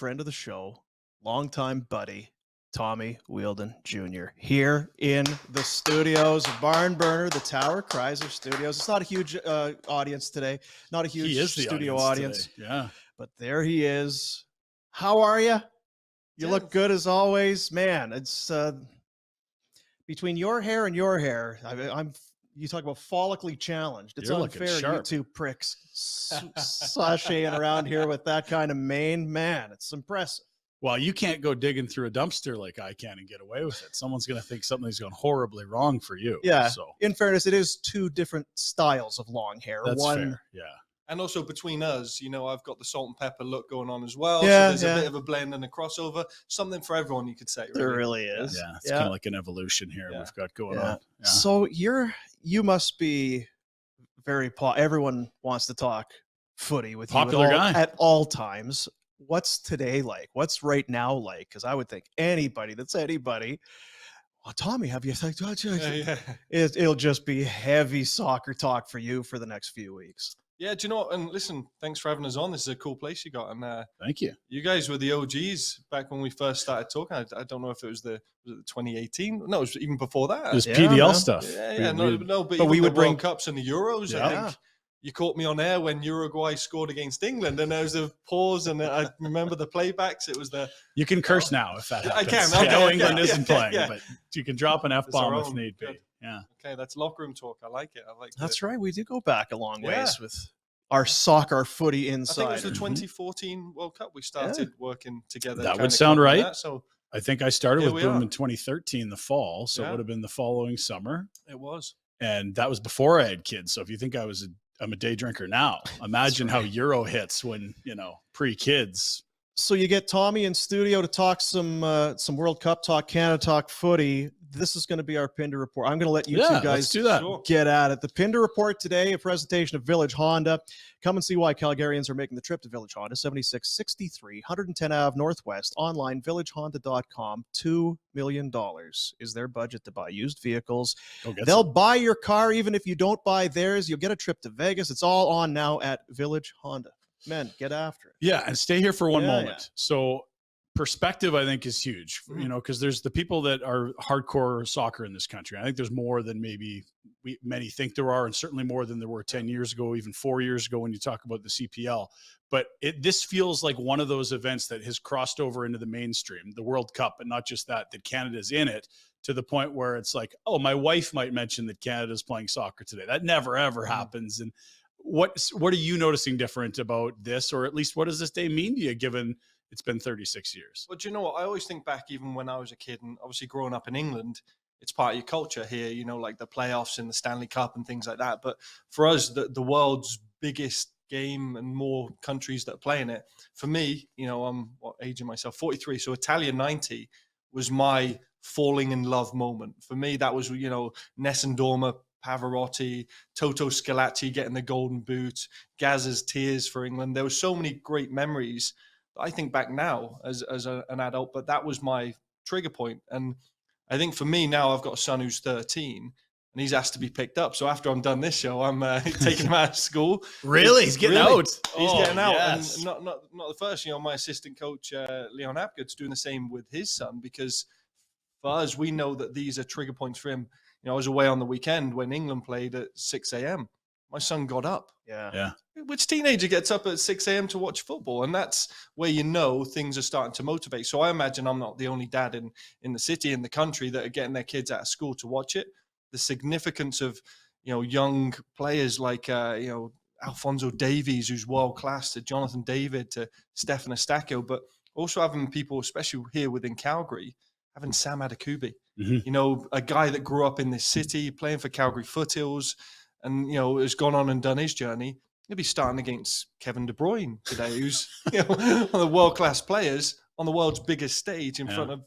friend of the show, longtime buddy, Tommy Wheeldon Jr. here in the studios of Barn Burner, the Tower Chrysler Studios. It's not a huge audience today, not a huge studio audience. Yeah, but there he is. How are you? You look good as always, man. It's between your hair and your hair. I'm. You talk about follically challenged. It's unfair, you two pricks sashaying around here with that kind of mane. Man, it's impressive. Well, you can't go digging through a dumpster like I can and get away with it. Someone's going to think something's gone horribly wrong for you. Yeah. So, in fairness, it is two different styles of long hair. That's fair. Yeah. And also between us, I've got the salt and pepper look going on as well. Yeah, so there's a bit of a blend and a crossover. Something for everyone, you could say. Really. There really is. Yeah. It's kind of like an evolution here we've got going on. Yeah. So you must be very everyone wants to talk footy with popular you guy at all times. What's today like? What's right now like? Because I would think anybody that's anybody. Well, Tommy, have you think it'll just be heavy soccer talk for you for the next few weeks? Yeah, do you know what? And listen, thanks for having us on. This is a cool place you got. And thank you. You guys were the OGs back when we first started talking. I don't know if it was the 2018. No, it was even before that. It was PDL stuff. Yeah, but we would bring World Cups and the Euros. Yeah. I think you caught me on air when Uruguay scored against England, and there was a pause, and I remember the playbacks. It was the you can curse now if that happens. I can. I know England isn't playing, but you can drop an F-bomb if need be. Yeah. Okay, that's locker room talk. I like it. That's right. We do go back a long ways with our soccer, our footy inside. I think it was the 2014 World Cup we started working together. That would sound right. So I think I started with Boom in 2013, the fall. So it would have been the following summer. It was. And that was before I had kids. So if you think I'm a day drinker now, imagine how Euro hits when, pre-kids. So you get Tommy in studio to talk some World Cup talk, Canada talk footy. This is going to be our Pinder report. I'm going to let you two guys do that. Get at it. The Pinder report today, a presentation of Village Honda. Come and see why Calgarians are making the trip to Village Honda, 7663 110 Ave Northwest. Online, villagehonda.com. $2 million is their budget to buy used vehicles. They'll buy your car even if you don't buy theirs. You'll get a trip to Vegas. It's all on now at Village Honda. Men, get after it. Yeah, and stay here for one moment. Yeah. So perspective, I think, is huge, because there's the people that are hardcore soccer in this country. I think there's more than maybe many think there are, and certainly more than there were 10 years ago, even 4 years ago when you talk about the CPL. But this feels like one of those events that has crossed over into the mainstream, the World Cup, and not just that Canada's in it, to the point where it's like, oh, my wife might mention that Canada's playing soccer today. That never, ever happens. And what are you noticing different about this, or at least what does this day mean to you, given it's been 36 years? Well, do you know what? I always think back, even when I was a kid, and obviously growing up in England, it's part of your culture here, like the playoffs and the Stanley Cup and things like that. But for us, the world's biggest game and more countries that play in it, for me, I'm aging myself, 43. So Italia 90 was my falling in love moment. For me, that was, Nessun Dorma, Pavarotti, Toto Schillaci getting the golden boot, Gaz's tears for England. There were so many great memories that I think back now as an adult, but that was my trigger point. And I think for me now, I've got a son who's 13 and he's asked to be picked up. So after I'm done this show, I'm taking him out of school. Really? He's getting out. He's getting out. Yes. And not the first, my assistant coach, Leon Apgood's doing the same with his son, because for us, we know that these are trigger points for him. I was away on the weekend when England played at 6 a.m. My son got up. Yeah. Which teenager gets up at 6 a.m. to watch football? And that's where things are starting to motivate. So I imagine I'm not the only dad in the city, in the country, that are getting their kids out of school to watch it. The significance of, young players like, Alphonso Davies, who's world-class, to Jonathan David, to Stefan Estacio, but also having people, especially here within Calgary, having Sam Adekubi, a guy that grew up in this city, playing for Calgary Foothills, and, has gone on and done his journey. He'll be starting against Kevin De Bruyne today, who's one of the world-class players on the world's biggest stage in front of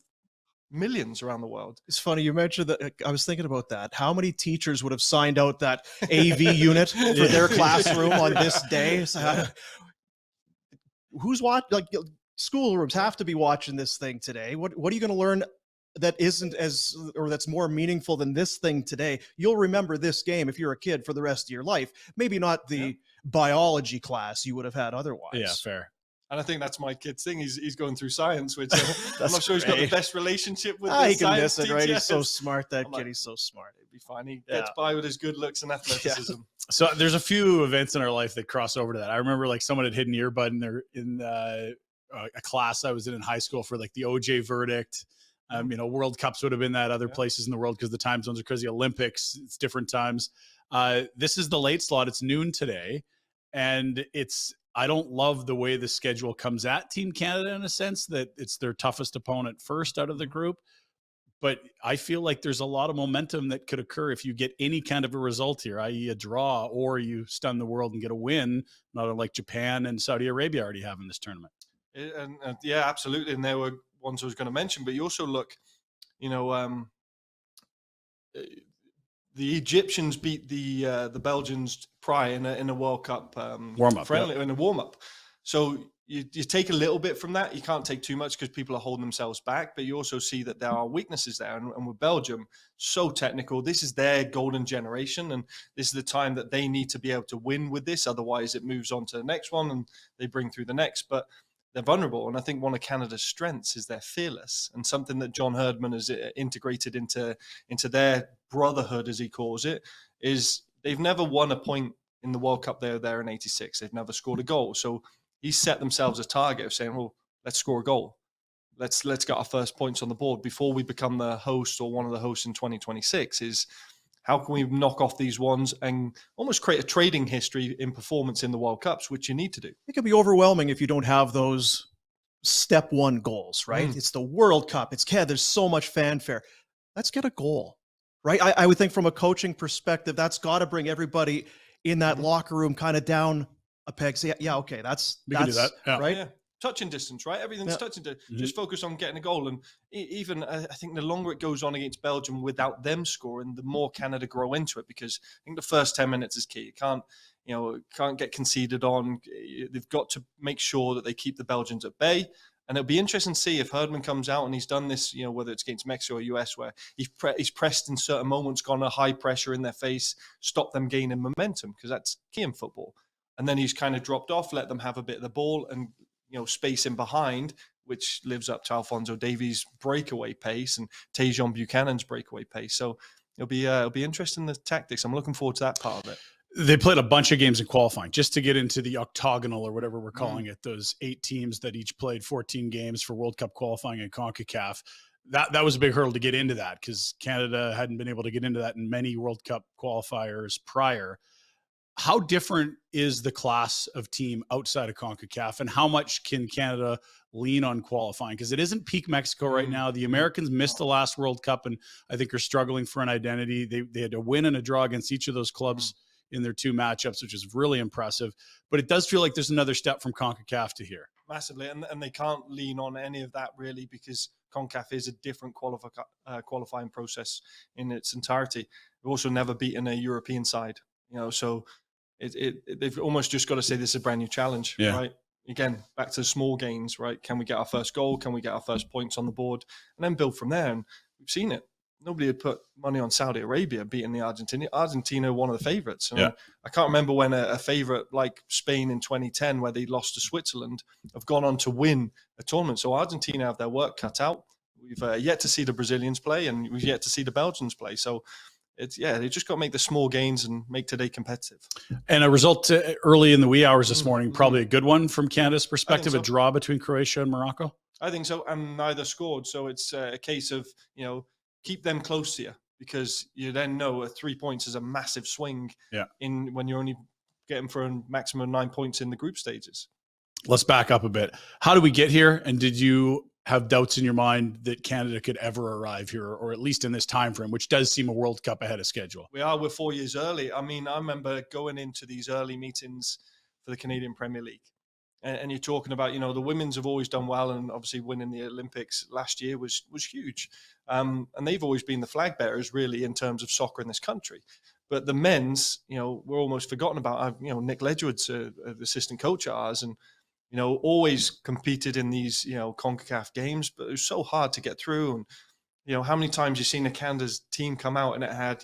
millions around the world. It's funny you mentioned that. I was thinking about that. How many teachers would have signed out that AV unit for their classroom on this day? So, who's watching? Like, schoolrooms have to be watching this thing today. What are you going to learn that isn't that's more meaningful than this thing today? You'll remember this game if you're a kid for the rest of your life. Maybe not the biology class you would have had otherwise. Yeah, fair. And I think that's my kid's thing. He's going through science, which I'm not sure he's got the great. best relationship with. He his can miss science it, right? He's so teachers. smart, that I'm kid. like, He's so smart. It'd be fine. He gets by with his good looks and athleticism. So there's a few events in our life that cross over to that. I remember like someone had hit an earbud in a class I was in high school for like the OJ verdict. World Cups would have been that, other places in the world because the time zones are crazy. Olympics, it's different times. This is the late slot. It's noon today. And I don't love the way the schedule comes at Team Canada in a sense that it's their toughest opponent first out of the group. But I feel like there's a lot of momentum that could occur if you get any kind of a result here, i.e. a draw, or you stun the world and get a win, not unlike Japan and Saudi Arabia already have in this tournament. And yeah, absolutely. And there were ones I was going to mention, but you also look, the Egyptians beat the Belgians prior in a World Cup warm-up, friendly, in a warm-up. So you take a little bit from that. You can't take too much because people are holding themselves back, but you also see that there are weaknesses there. And with Belgium, so technical. This is their golden generation, and this is the time that they need to be able to win with this. Otherwise, it moves on to the next one, and they bring through the next. But they're vulnerable. And I think one of Canada's strengths is they're fearless, and something that John Herdman has integrated into their brotherhood, as he calls it, is they've never won a point in the World Cup. They were there in '86. They've never scored a goal. So he set themselves a target of saying, well, let's score a goal. Let's get our first points on the board before we become the host or one of the hosts in 2026 is how can we knock off these ones and almost create a trading history in performance in the World Cups, which you need to do. It can be overwhelming if you don't have those step one goals, right? It's the World Cup. It's Canada. There's so much fanfare. Let's get a goal, right? I would think from a coaching perspective, that's got to bring everybody in that locker room kind of down a peg. Say, yeah, okay, we can do that, right? Yeah. Touching distance, right? Everything's touching distance. Just focus on getting a goal. And even I think the longer it goes on against Belgium without them scoring, the more Canada grow into it, because I think the first 10 minutes is key. You can't get conceded on. They've got to make sure that they keep the Belgians at bay. And it'll be interesting to see if Herdman comes out and he's done this, whether it's against Mexico or US, where he's pressed in certain moments, gone a high pressure in their face, stopped them gaining momentum, because that's key in football. And then he's kind of dropped off, let them have a bit of the ball and, space in behind, which lives up to Alphonso Davies' breakaway pace and Tajon Buchanan's breakaway pace. So it'll be interesting, the tactics. I'm looking forward to that part of it. They played a bunch of games in qualifying just to get into the octagonal or whatever we're calling it, those 8 teams that each played 14 games for World Cup qualifying and CONCACAF. That was a big hurdle to get into that because Canada hadn't been able to get into that in many World Cup qualifiers prior. How different is the class of team outside of CONCACAF, and how much can Canada lean on qualifying? Because it isn't peak Mexico right now. The Americans missed the last World Cup and I think are struggling for an identity. They had to win and a draw against each of those clubs in their 2 matchups, which is really impressive. But it does feel like there's another step from CONCACAF to here. Massively, and they can't lean on any of that really, because CONCACAF is a different qualifying process in its entirety. We've also never beaten a European side, so they've almost just got to say this is a brand new challenge, right? Again, back to small gains, right? Can we get our first goal? Can we get our first points on the board? And then build from there. And we've seen it. Nobody had put money on Saudi Arabia beating the Argentina. Argentina, one of the favorites. I can't remember when a favorite like Spain in 2010, where they lost to Switzerland, have gone on to win a tournament. So Argentina have their work cut out. We've yet to see the Brazilians play, and we've yet to see the Belgians play. So they just got to make the small gains and make today competitive. And a result early in the wee hours this morning, probably a good one from Canada's perspective, so. A draw between Croatia and Morocco. I think so, and neither scored. So it's a case of, keep them close to you, because you then know 3 points is a massive swing in when you're only getting for a maximum of 9 points in the group stages. Let's back up a bit. How do we get here? And did you have doubts in your mind that Canada could ever arrive here, or at least in this time frame, which does seem a World Cup ahead of schedule? We're 4 years early. I mean, I remember going into these early meetings for the Canadian Premier League, and you're talking about, the women's have always done well, and obviously winning the Olympics last year was huge. And they've always been the flag bearers, really, in terms of soccer in this country. But the men's, we're almost forgotten about. Nick Ledgewood's an assistant coach at ours, and always competed in these, CONCACAF games, but it was so hard to get through. And, how many times you've seen a Canada's team come out and it had,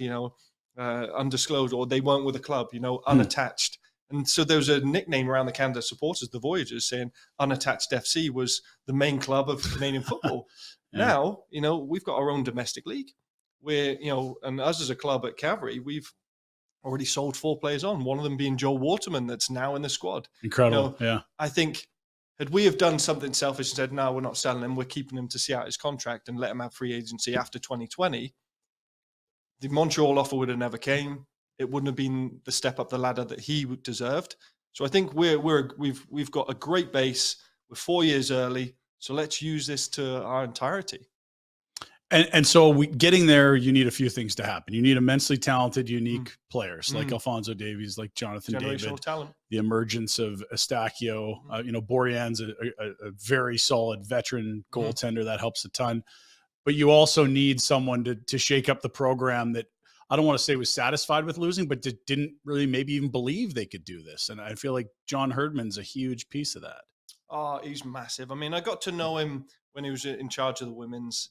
undisclosed, or they weren't with a club, unattached. And so there was a nickname around the Canada supporters, the Voyagers, saying Unattached FC was the main club of Canadian football. Yeah. Now, we've got our own domestic league where, and us as a club at Cavalry, we've already sold 4 players on, one of them being Joel Waterman that's now in the squad. Incredible. Yeah. I think had we have done something selfish and said, no, we're not selling him, we're keeping him to see out his contract and let him have free agency after 2020, the Montreal offer would have never came. It wouldn't have been the step up the ladder that he deserved. So I think we've got a great base. We're 4 years early, so let's use this to our entirety. And so getting there, you need a few things to happen. You need immensely talented, unique players like Alphonso Davies, like Jonathan David, talent. The emergence of Eustachio. Borjan's a very solid veteran goaltender that helps a ton. But you also need someone to shake up the program that I don't want to say was satisfied with losing, but didn't really maybe even believe they could do this. And I feel like John Herdman's a huge piece of that. Oh, he's massive. I mean, I got to know him when he was in charge of the women's.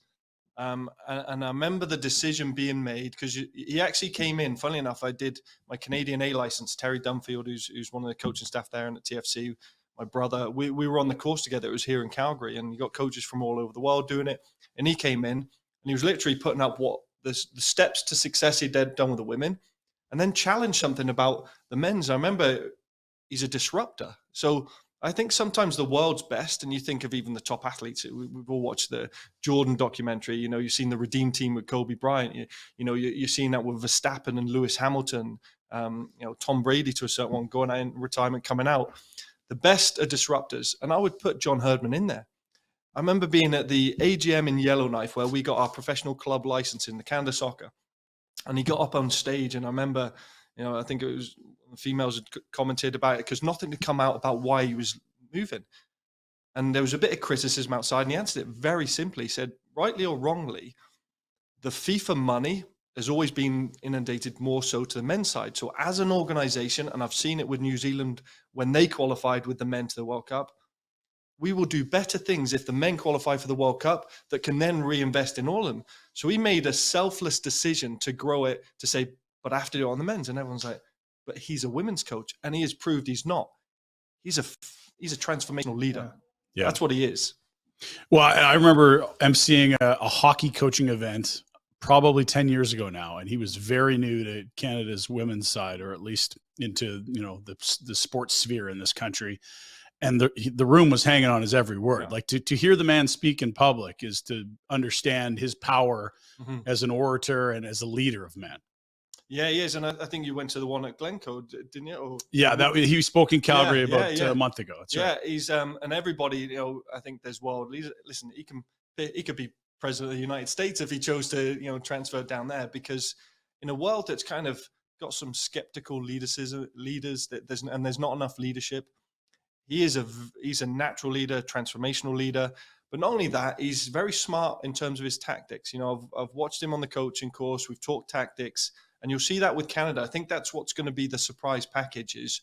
And I remember the decision being made because he actually came in. Funnily enough, I did my Canadian A license. Terry Dunfield, who's one of the coaching staff there and at TFC, my brother, we were on the course together. It was here in Calgary, and you got coaches from all over the world doing it. And he came in, and he was literally putting up what the steps to success he'd done with the women, and then challenged something about the men's. I remember he's a disruptor. So I think sometimes the world's best, and you think of even the top athletes. We've all watched the Jordan documentary. You've seen the Redeem Team with Kobe Bryant. You're seeing that with Verstappen and Lewis Hamilton. Tom Brady to a certain one going out in retirement, coming out. The best are disruptors, and I would put John Herdman in there. I remember being at the AGM in Yellowknife where we got our professional club license in the Canada Soccer, and he got up on stage, and I remember, I think it was the females had commented about it because nothing had come out about why he was moving. And there was a bit of criticism outside, and he answered it very simply. He said, rightly or wrongly, the FIFA money has always been inundated more so to the men's side. So as an organization, and I've seen it with New Zealand when they qualified with the men to the World Cup, we will do better things if the men qualify for the World Cup that can then reinvest in all of them. So he made a selfless decision to grow it, to say, but I have to do it on the men's. And everyone's like, but he's a women's coach, and he has proved he's not. He's a transformational leader. Yeah. That's what he is. Well, I remember emceeing a hockey coaching event probably 10 years ago now, and he was very new to Canada's women's side, or at least into the sports sphere in this country. And the room was hanging on his every word. Yeah. Like to hear the man speak in public is to understand his power as an orator and as a leader of men. Yeah, he is. And I think you went to the one at Glencoe, didn't you? Or, he spoke in Calgary about a month ago. That's right. He's and everybody, I think there's world leaders. Listen, he could be president of the United States if he chose to, transfer down there, because in a world that's kind of got some skeptical leaders that there's not enough leadership. He's a natural leader, transformational leader. But not only that, he's very smart in terms of his tactics. I've watched him on the coaching course. We've talked tactics, and you'll see that with Canada. I think that's what's going to be the surprise package is,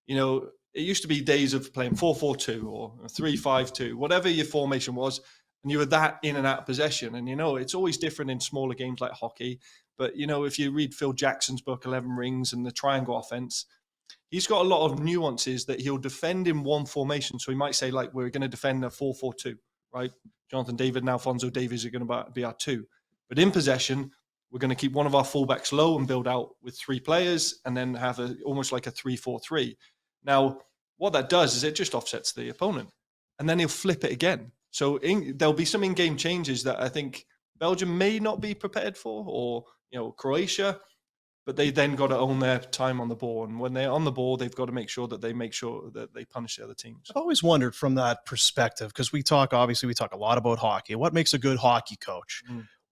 it used to be days of playing 4-4-2 or 3-5-2, whatever your formation was, and you were that in and out of possession. And, it's always different in smaller games like hockey. But, if you read Phil Jackson's book, 11 Rings and the triangle offense, he's got a lot of nuances that he'll defend in one formation. So he might say, like, we're going to defend a 4-4-2, right? Jonathan David and Alphonso Davies are going to be our 2. But in possession, we're going to keep one of our fullbacks low and build out with 3 players and then have almost like a 3-4-3. Now, what that does is it just offsets the opponent. And then he'll flip it again. So there'll be some in-game changes that I think Belgium may not be prepared for, or, Croatia. But they then got to own their time on the ball. And when they're on the ball, they've got to make sure that they punish the other teams. I've always wondered from that perspective, because we talk a lot about hockey. What makes a good hockey coach?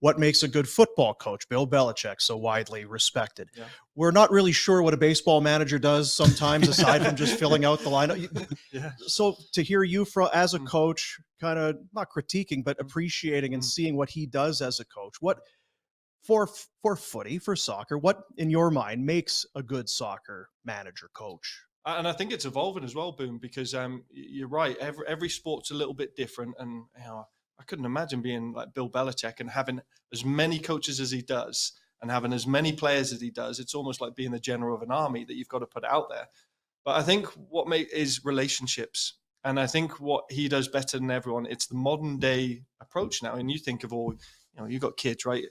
What makes a good football coach? Bill Belichick, so widely respected. Yeah. We're not really sure what a baseball manager does sometimes, aside from just filling out the lineup. Yeah. So to hear you as a coach, kind of not critiquing, but appreciating and seeing what he does as a coach, what for footy, for soccer, what in your mind makes a good soccer manager coach? And I think it's evolving as well, Boom, because you're right. Every sport's a little bit different, and I couldn't imagine being like Bill Belichick and having as many coaches as he does and having as many players as he does. It's almost like being the general of an army that you've got to put out there. But I think what is relationships. And I think what he does better than everyone, it's the modern day approach now. And you think of all, you got kids, right?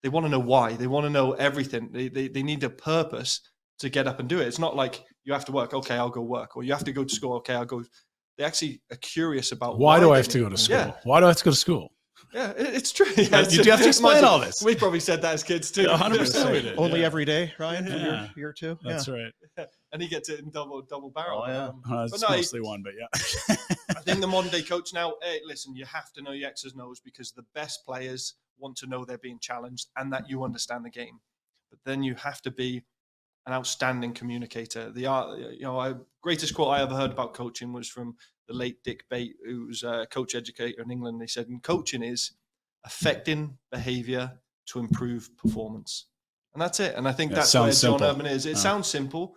They want to know why. They want to know everything. They need a purpose to get up and do it. It's not like you have to work. Okay, I'll go work. Or you have to go to school. Okay, I'll go. They actually are curious about why do I have to go to school? Yeah. Why do I have to go to school? Yeah, it's true. Yeah, you do have to explain all this. We probably said that as kids too. 100% we did. Only every day, Ryan, from Yeah. year two. That's right. And he gets it in double barrel. Oh, yeah. It's mostly one, but yeah. I think the modern day coach now, hey, listen, you have to know your X's and O's because the best players want to know they're being challenged and that you understand the game. But then you have to be an outstanding communicator. Greatest quote I ever heard about coaching was from the late Dick Bate, who was a coach educator in England. They said, coaching is affecting behavior to improve performance. And that's it. And I think that's where John Urban is. It sounds simple,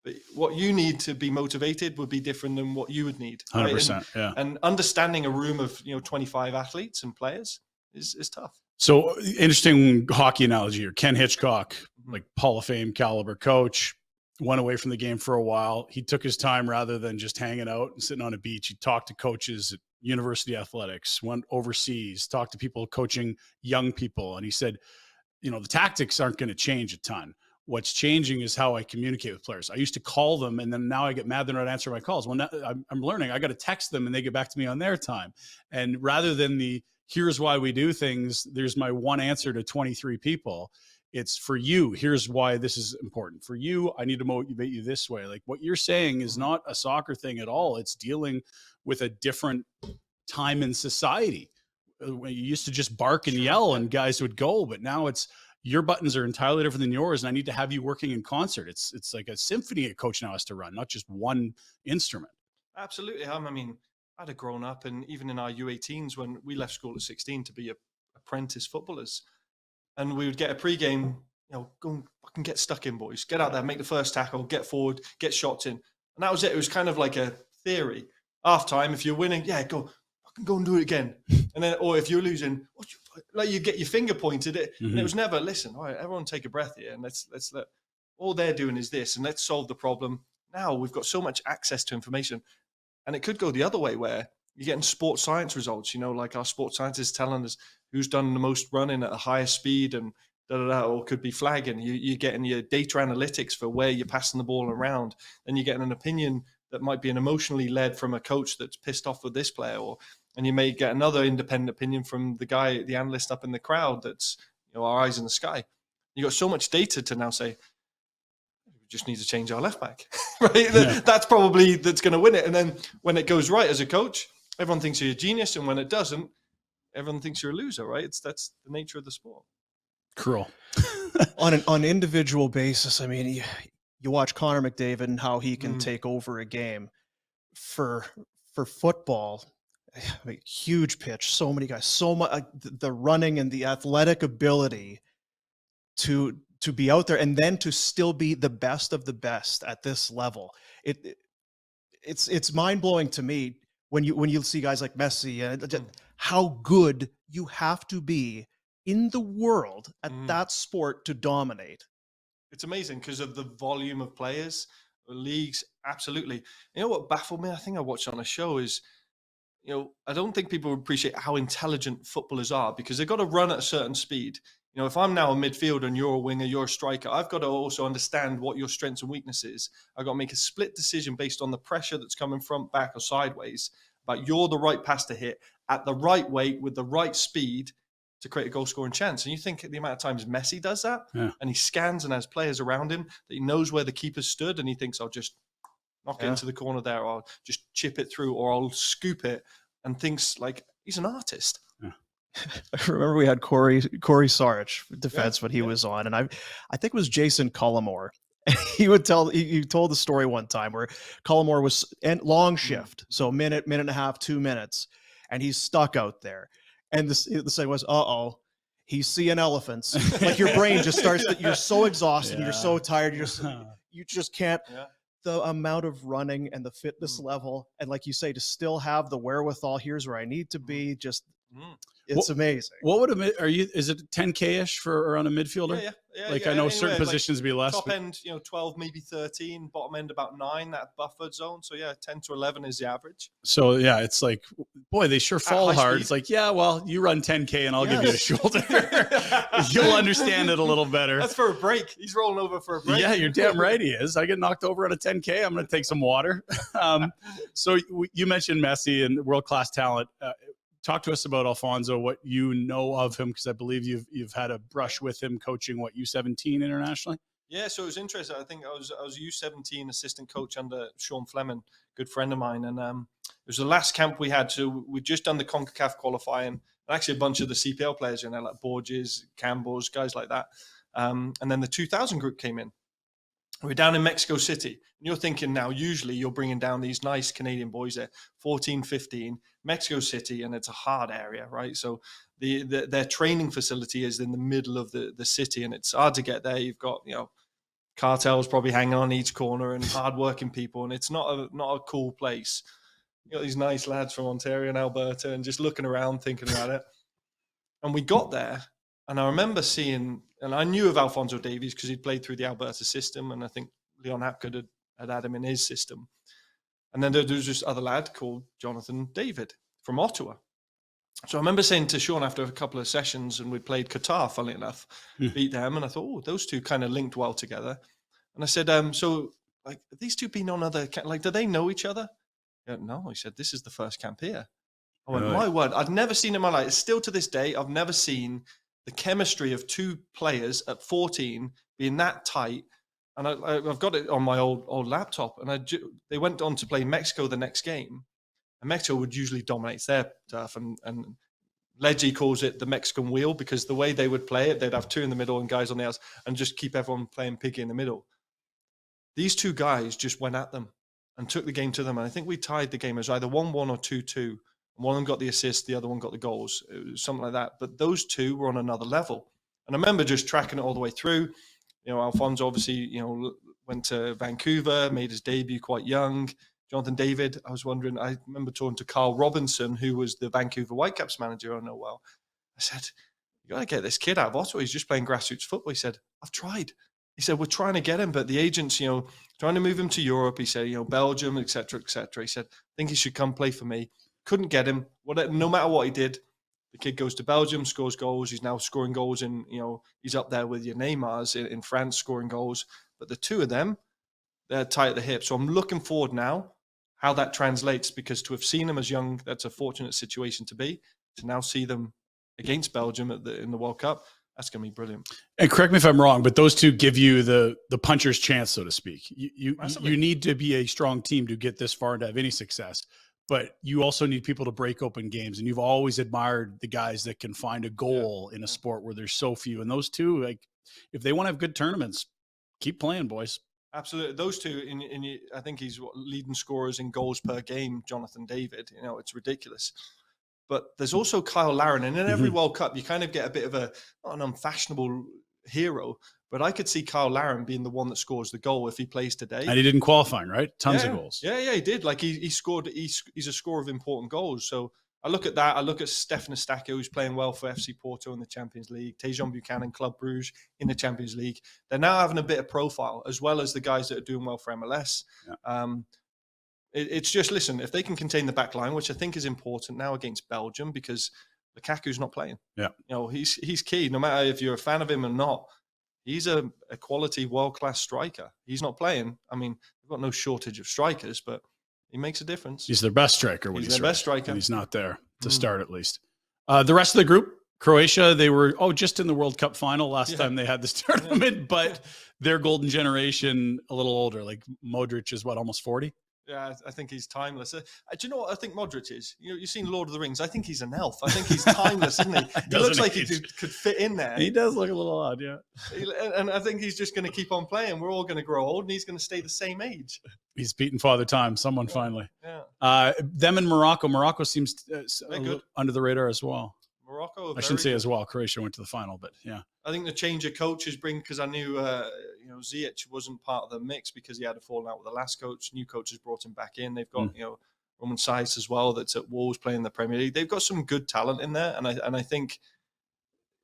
but what you need to be motivated would be different than what you would need. 100%. And understanding a room of 25 athletes and players is tough. So interesting hockey analogy here. Ken Hitchcock, like Hall of Fame caliber coach, went away from the game for a while. He took his time rather than just hanging out and sitting on a beach. He talked to coaches at university athletics, went overseas, talked to people coaching young people. And he said, the tactics aren't going to change a ton. What's changing is how I communicate with players. I used to call them, and then now I get mad they're not answering my calls. Well, now I'm learning. I got to text them, and they get back to me on their time. And rather than here's why we do things, there's my one answer to 23 people. It's for you. Here's why this is important. For you, I need to motivate you this way. Like what you're saying is not a soccer thing at all. It's dealing with a different time in society. You used to just bark and yell and guys would go, but now it's your buttons are entirely different than yours. And I need to have you working in concert. It's like a symphony a coach now has to run, not just one instrument. Absolutely. I mean, I'd have grown up, and even in our U18s when we left school at 16 to be apprentice footballers, and we would get a pre-game, go and fucking get stuck in, boys. Get out there, make the first tackle, get forward, get shots in. And that was it. It was kind of like a theory. Half time, if you're winning, go and do it again. And then, or if you're losing, like you get your finger pointed at, and it was never, listen, all right, everyone take a breath here, and let's let, all they're doing is this, and let's solve the problem. Now we've got so much access to information, and it could go the other way where you're getting sports science results, like our sports scientists telling us who's done the most running at a higher speed and or could be flagging. You're getting your data analytics for where you're passing the ball around. Then you're getting an opinion that might be an emotionally led from a coach that's pissed off with this player, and you may get another independent opinion from the analyst up in the crowd that's, our eyes in the sky. You got so much data to now say, we just need to change our left back, right? Yeah. That's going to win it. And then when it goes right as a coach, everyone thinks you're a genius. And when it doesn't, everyone thinks you're a loser, right? That's the nature of the sport. Cruel. on an individual basis, I mean, you watch Connor McDavid and how he can take over a game. For football, I mean, huge pitch, so many guys, so much the running and the athletic ability to be out there and then to still be the best of the best at this level. It's mind-blowing to me when you see guys like Messi and how good you have to be in the world at that sport to dominate. It's amazing because of the volume of players, leagues. Absolutely. You know what baffled me? I think I watched on a show is, I don't think people appreciate how intelligent footballers are because they've got to run at a certain speed. If I'm now a midfielder and you're a winger, you're a striker, I've got to also understand what your strengths and weaknesses. I've got to make a split decision based on the pressure that's coming front, back, or sideways. But you're the right pass to hit at the right weight with the right speed to create a goal scoring chance. And you think the amount of times Messi does that, and he scans and has players around him that he knows where the keeper stood, and he thinks, I'll just knock it into the corner there, or I'll just chip it through, or I'll scoop it, and thinks like he's an artist. I remember we had Corey Sarich defense when he was on, and I think it was Jason Cullimore. He told the story one time where Cullimore was long shift, so minute and a half, 2 minutes, and he's stuck out there. And the saying was, he's seeing elephants. Like your brain just starts, you're so exhausted, and you're so tired, you just can't. Yeah. The amount of running and the fitness level, and like you say, to still have the wherewithal, here's where I need to be, just It's amazing. What would is it 10K-ish for around a midfielder? Yeah. Like I know certain positions be less. Top end, 12, maybe 13. Bottom end about 9. That buffered zone. So 10 to 11 is the average. So yeah, it's like, boy, they sure fall hard. Speed. It's like, yeah, well, you run 10K and I'll give you a shoulder. You'll understand it a little better. That's for a break. He's rolling over for a break. Yeah, you're damn right he is. I get knocked over on a 10K. I'm going to take some water. So you mentioned Messi and world-class talent. Talk to us about Alfonso, what you know of him, because I believe you've had a brush with him coaching U17 internationally. Yeah, so it was interesting. I think I was U17 assistant coach under Sean Fleming, good friend of mine, and it was the last camp we had. So we'd just done the CONCACAF qualifying, and actually a bunch of the CPL players in there, like Borges, Campbell's, guys like that, and then the 2000 group came in. We're down in Mexico City, and you're thinking now, usually you're bringing down these nice Canadian boys there, 14, 15, Mexico City, and it's a hard area, right? So their training facility is in the middle of the city, and it's hard to get there. You've got, cartels probably hanging on each corner and hardworking people, and it's not a cool place. You got these nice lads from Ontario and Alberta, and just looking around, thinking about it. And we got there, and I remember seeing, and I knew of Alfonso Davies because he'd played through the Alberta system, and I think Leon Hapgood had him in his system. And then there was this other lad called Jonathan David from Ottawa. So I remember saying to Sean after a couple of sessions, and we played Qatar, funnily enough, beat them, and I thought, those two kind of linked well together. And I said, so like these two been on other, like, do they know each other? No, he said, this is the first camp here. I went, my word, I'd never seen in my life, still to this day, I've never seen the chemistry of two players at 14 being that tight. And I've got it on my old laptop. And they went on to play Mexico the next game. And Mexico would usually dominate their turf. And Leggy calls it the Mexican wheel, because the way they would play it, they'd have two in the middle and guys on the outs and just keep everyone playing piggy in the middle. These two guys just went at them and took the game to them. And I think we tied the game as either 1-1 or 2-2. One of them got the assist, the other one got the goals. It was something like that. But those two were on another level. And I remember just tracking it all the way through. Alfonso obviously, went to Vancouver, made his debut quite young. Jonathan David, I remember talking to Carl Robinson, who was the Vancouver Whitecaps manager I know well. I said, you got to get this kid out of Ottawa. He's just playing grassroots football. He said, I've tried. He said, we're trying to get him, but the agents, trying to move him to Europe. He said, Belgium, et cetera, et cetera. He said, I think he should come play for me. Couldn't get him. No matter what he did, the kid goes to Belgium, scores goals. He's now scoring goals in, he's up there with your Neymars in France scoring goals. But the two of them, they're tight at the hip. So I'm looking forward now how that translates, because to have seen them as young, that's a fortunate situation to be. To now see them against Belgium in the World Cup, that's going to be brilliant. And correct me if I'm wrong, but those two give you the puncher's chance, so to speak. You need to be a strong team to get this far and to have any success. But you also need people to break open games. And you've always admired the guys that can find a goal in a sport where there's so few. And those two, like, if they want to have good tournaments, keep playing, boys. Absolutely. Those two, I think he's leading scorers in goals per game, Jonathan David. It's ridiculous. But there's also Kyle Larin. And in every World Cup, you kind of get a bit of not an unfashionable hero. But I could see Kyle Larin being the one that scores the goal if he plays today. And he did in qualifying, right? Tons of goals. Yeah, he did. Like he scored. He's a scorer of important goals. So I look at that. I look at Stefan Estacio, who's playing well for FC Porto in the Champions League. Tejan Buchanan, Club Bruges in the Champions League. They're now having a bit of profile, as well as the guys that are doing well for MLS. Yeah. It's just, listen, if they can contain the back line, which I think is important now against Belgium, because Lukaku's not playing. Yeah, he's key. No matter if you're a fan of him or not. He's a quality world-class striker. He's not playing. I mean, we've got no shortage of strikers, but he makes a difference. He's their best striker. He's their best striker. And he's not there to start, at least. The rest of the group, Croatia, they were just in the World Cup final last time they had this tournament, but their golden generation a little older. Like Modric is almost 40? Yeah, I think he's timeless. Do you know what I think Modric is? You've seen Lord of the Rings. I think he's an elf. I think he's timeless, isn't he? He looks like he could fit in there. He does look a little odd, yeah. And I think he's just going to keep on playing. We're all going to grow old, and he's going to stay the same age. He's beaten Father Time, someone finally. Yeah. Them in Morocco. Morocco seems under the radar as well. Morocco. I shouldn't say as well. Croatia went to the final, but yeah. I think the change of coaches because I knew Ziyech wasn't part of the mix because he had a falling out with the last coach. New coaches brought him back in. They've got Roman Saiz as well, that's at Wolves playing in the Premier League. They've got some good talent in there, and I think,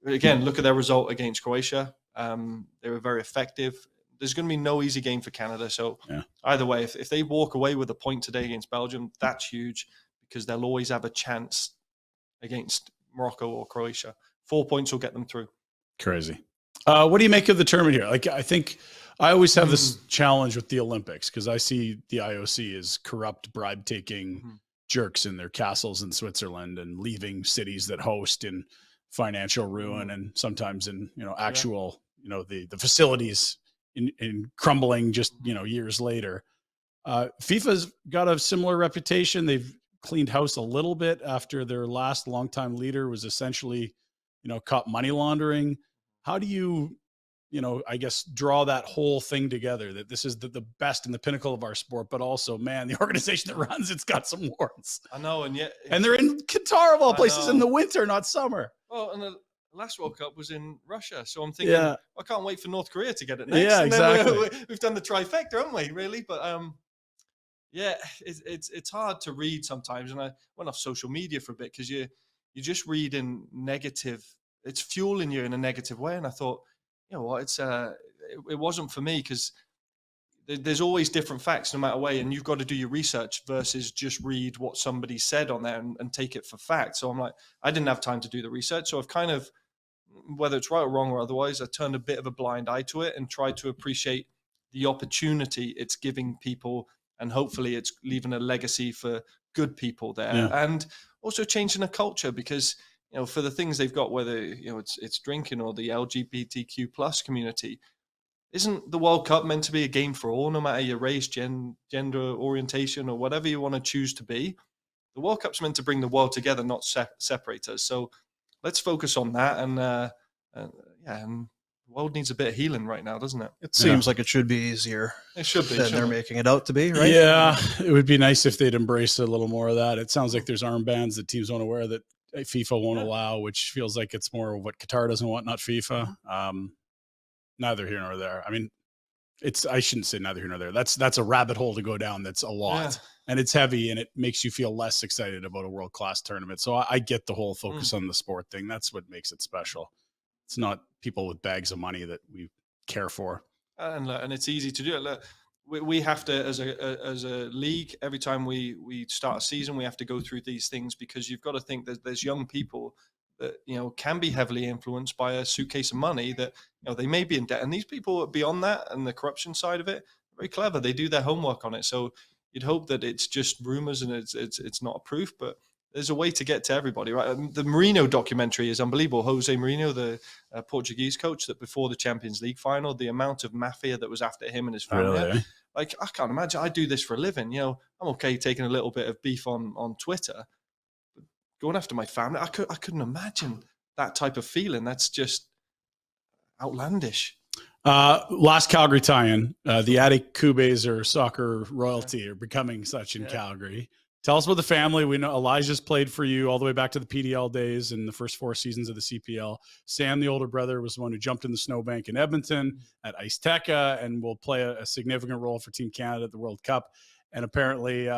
again, look at their result against Croatia. They were very effective. There's going to be no easy game for Canada. So either way, if they walk away with a point today against Belgium, that's huge, because they'll always have a chance against Morocco or Croatia. 4 points will get them through. Crazy. What do you make of the tournament here? Like, I think I always have this challenge with the Olympics, because I see the IOC as corrupt, bribe-taking jerks in their castles in Switzerland and leaving cities that host in financial ruin and sometimes in, actual, the facilities in crumbling just, years later. FIFA's got a similar reputation. They've cleaned house a little bit after their last longtime leader was essentially, caught money laundering. How do you, I guess, draw that whole thing together, that this is the best and the pinnacle of our sport, but also, man, the organization that runs it's got some warts. I know, and they're in Qatar of all places in the winter, not summer. Well, and the last World Cup was in Russia, so I'm thinking, I can't wait for North Korea to get it next. Yeah, exactly. We've done the trifecta, haven't we? Really, but it's hard to read sometimes, and I went off social media for a bit because you just read in negative. It's fueling you in a negative way, and I thought, you know what, it wasn't for me, because there's always different facts no matter way, and you've got to do your research versus just read what somebody said on there and take it for fact. So I'm like, I didn't have time to do the research, so I've kind of, whether it's right or wrong or otherwise, I turned a bit of a blind eye to it and tried to appreciate the opportunity it's giving people, and hopefully it's leaving a legacy for good people there, and also changing a culture, because for the things they've got, whether it's drinking or the LGBTQ plus community, isn't the World Cup meant to be a game for all, no matter your race, gender orientation, or whatever you want to choose to be? The World Cup's meant to bring the world together, not separate us. So let's focus on that, and the world needs a bit of healing right now, doesn't it? It seems like it should be easier. It should be. Than they're making it out to be, right? Yeah, it would be nice if they'd embrace a little more of that. It sounds like there's armbands that teams won't wear that FIFA won't allow, which feels like it's more what Qatar doesn't want, not FIFA. Neither here nor there. I mean, I shouldn't say neither here nor there. That's a rabbit hole to go down. That's a lot, and it's heavy, and it makes you feel less excited about a world-class tournament. So I get the whole focus on the sport thing. That's what makes it special. It's not people with bags of money that we care for. And it's easy to do it. Look, we have to, as a league, every time we start a season, we have to go through these things, because you've got to think that there's young people that can be heavily influenced by a suitcase of money, that they may be in debt, and these people beyond that and the corruption side of it, very clever. They do their homework on it. So you'd hope that it's just rumors and it's not a proof, but there's a way to get to everybody, right? The Mourinho documentary is unbelievable. Jose Mourinho, the Portuguese coach, that before the Champions League final, the amount of mafia that was after him and his family. Really? Like, I can't imagine. I do this for a living. I'm okay taking a little bit of beef on Twitter, but going after my family, I couldn't imagine that type of feeling. That's just outlandish. Last Calgary tie-in, the Adekubes are soccer royalty, are becoming such in Calgary. Tell us about the family. We know Elijah's played for you all the way back to the PDL days and the first 4 seasons of the CPL. Sam, the older brother, was the one who jumped in the snowbank in Edmonton at Ice Teca and will play a significant role for Team Canada at the World Cup. And apparently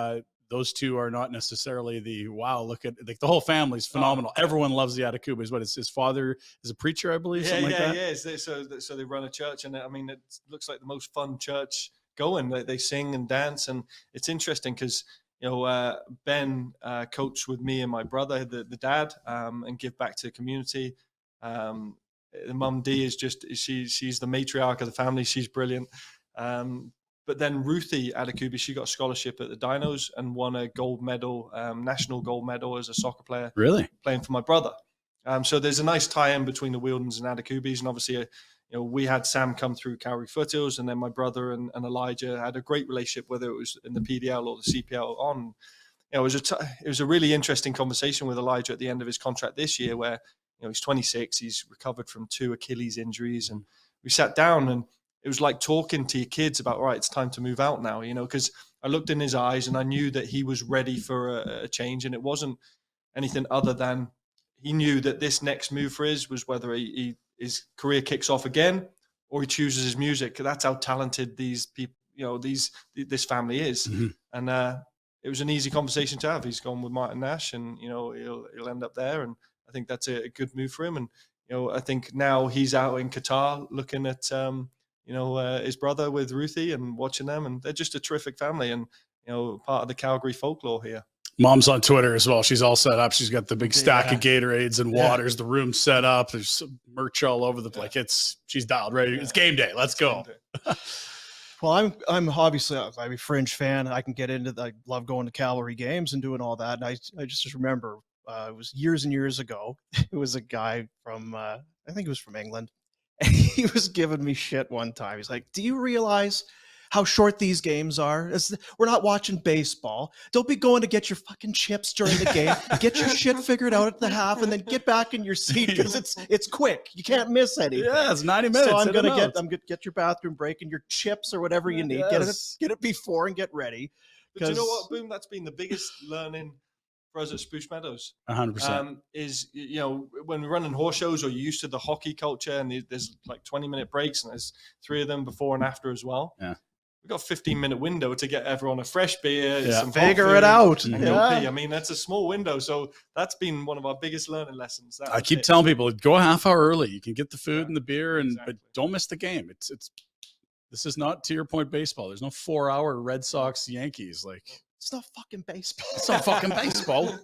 those two are not necessarily look at, like, the whole family's phenomenal. Everyone loves the Adekubes, but his father is a preacher, I believe. Yeah. So they run a church, and I mean, it looks like the most fun church going. They sing and dance, and it's interesting because Ben coached with me and my brother, the dad, and give back to the community. The mum Dee is she's the matriarch of the family. She's brilliant. But then Ruthie Adekube, she got a scholarship at the Dinos and won a gold medal, national gold medal as a soccer player. Really? Playing for my brother. So there's a nice tie-in between the Wheeldons and Adekubes, and obviously we had Sam come through Calgary Foothills, and then my brother and Elijah had a great relationship, whether it was in the PDL or the CPL on. It was a really interesting conversation with Elijah at the end of his contract this year, where he's 26, he's recovered from 2 Achilles injuries, and we sat down, and it was like talking to your kids about, all right, it's time to move out now, because I looked in his eyes and I knew that he was ready for a change, and it wasn't anything other than he knew that this next move for was whether his career kicks off again or he chooses his music. That's how talented these people, this family is. Mm-hmm. And it was an easy conversation to have. He's gone with Martin Nash, and he'll end up there, and I think that's a good move for him. And I think now he's out in Qatar looking at his brother with Ruthie and watching them, and they're just a terrific family, and part of the Calgary folklore here. Mom's on Twitter as well. She's all set up. She's got the big stack of Gatorades and waters. The room's set up. There's some merch all over the place. She's dialed ready. It's game day. Let's go. Well, I'm obviously I'm a Fringe fan. I can get into I love going to Cavalry games and doing all that. And I just remember it was years and years ago. It was a guy from I think he was from England. And he was giving me shit one time. He's like, "Do you realize how short these games are? We're not watching baseball. Don't be going to get your fucking chips during the game. Get your shit figured out at the half, and then get back in your seat because it's quick. You can't miss anything." Yeah, it's 90 minutes. So I'm gonna get your bathroom break and your chips or whatever you need. Yes. Get it before and get ready. But you know what, Boom? That's been the biggest learning for us at Spruce Meadows. 100%. Is when we're running horse shows, or you're used to the hockey culture, and there's like 20-minute breaks, and there's 3 of them before and after as well. Yeah. We've got a 15-minute window to get everyone a fresh beer, some figure it out. And go pee. I mean, that's a small window. So that's been one of our biggest learning lessons. I keep telling people, go a half hour early. You can get the food and the beer, but don't miss the game. This is not, to your point, baseball. There's no 4-hour Red Sox Yankees. Like, it's not fucking baseball. It's not fucking baseball.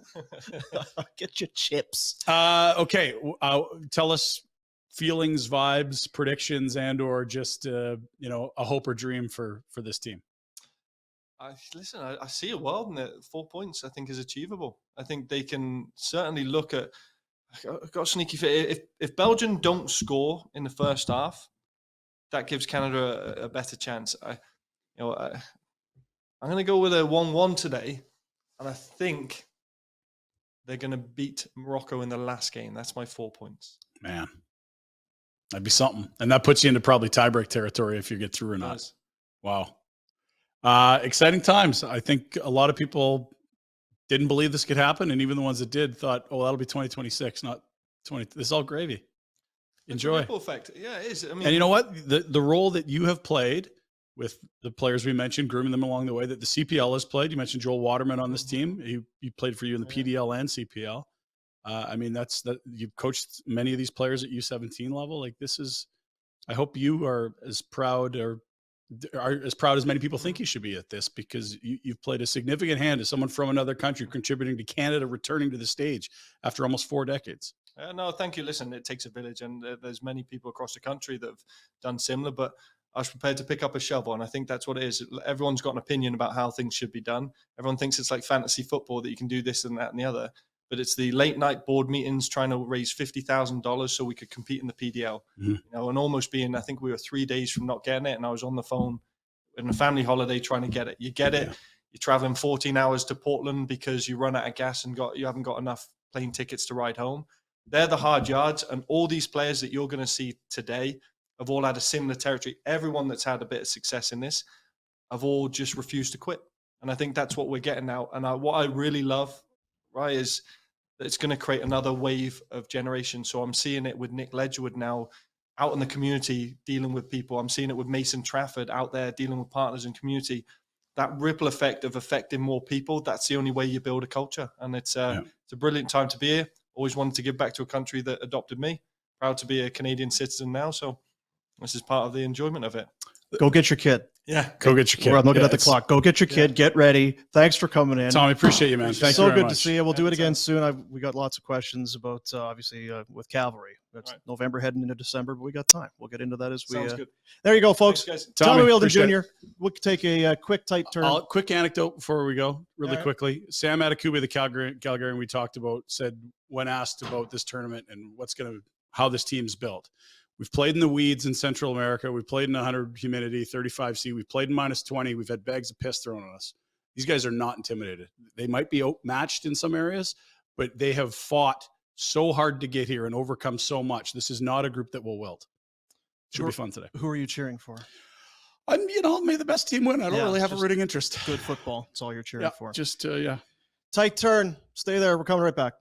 Get your chips. Okay. Tell us feelings, vibes, predictions, and or just a hope or dream for this team. I see a world in it. 4 points I think is achievable. I think they can certainly look at. I've got a sneaky fit. If Belgium don't score in the first half, that gives Canada a better chance. I'm going to go with a 1-1 today, and I think they're going to beat Morocco in the last game. That's my 4 points. Man. That'd be something. And that puts you into probably tiebreak territory if you get through or not. Wow. Exciting times. I think a lot of people didn't believe this could happen. And even the ones that did thought, oh, that'll be 2026, not 20. This is all gravy. Enjoy. Ripple effect. Yeah, it is. I mean, and you know what? The role that you have played with the players we mentioned, grooming them along the way, that the CPL has played. You mentioned Joel Waterman on this team. He played for you in the PDL and CPL. I mean, you've coached many of these players at U17 level. Like, this is, I hope you are as proud as many people think you should be at this, because you've played a significant hand as someone from another country contributing to Canada returning to the stage after almost 4 decades. No, thank you. Listen, it takes a village, and there's many people across the country that have done similar, but I was prepared to pick up a shovel, and I think that's what it is. Everyone's got an opinion about how things should be done. Everyone thinks it's like fantasy football, that you can do this and that and the other. But it's the late night board meetings trying to raise $50,000 so we could compete in the PDL, and almost being, I think we were 3 days from not getting it. And I was on the phone in a family holiday trying to get it. You get it. Yeah. You're traveling 14 hours to Portland because you run out of gas and you haven't got enough plane tickets to ride home. They're the hard yards. And all these players that you're going to see today have all had a similar territory. Everyone that's had a bit of success in this have all just refused to quit. And I think that's what we're getting now. And what I really love, right, is that it's going to create another wave of generation. So I'm seeing it with Nick Ledgerwood now out in the community dealing with people. I'm seeing it with Mason Trafford out there dealing with partners and community. That ripple effect of affecting more people, that's the only way you build a culture. And it's a brilliant time to be here. Always wanted to give back to a country that adopted me. Proud to be a Canadian citizen now. So this is part of the enjoyment of it. Go get your kid. Yeah. Go get your kid. I'm looking at the clock. Go get your kid. Get ready. Thanks for coming in. Tom, I appreciate you, man. Thank you very so good much. to see you. We'll do it again soon. We got lots of questions about, obviously, with Cavalry. It's November heading into December, but we got time. We'll get into that as we. Sounds good. There you go, folks. Thanks, Tommy Wheeldon Jr. We'll take a quick, tight turn. Quick anecdote before we go, really quickly. Sam Adekubi, the Calgarian we talked about, said when asked about this tournament and how this team's built. We've played in the weeds in Central America. We've played in 100 humidity, 35 C. We've played in -20. We've had bags of piss thrown on us. These guys are not intimidated. They might be outmatched in some areas, but they have fought so hard to get here and overcome so much. This is not a group that will wilt. Should be fun today. Who are you cheering for? May the best team win. I don't really have a rooting interest. Good football. That's all you're cheering for. Just, Tight turn. Stay there. We're coming right back.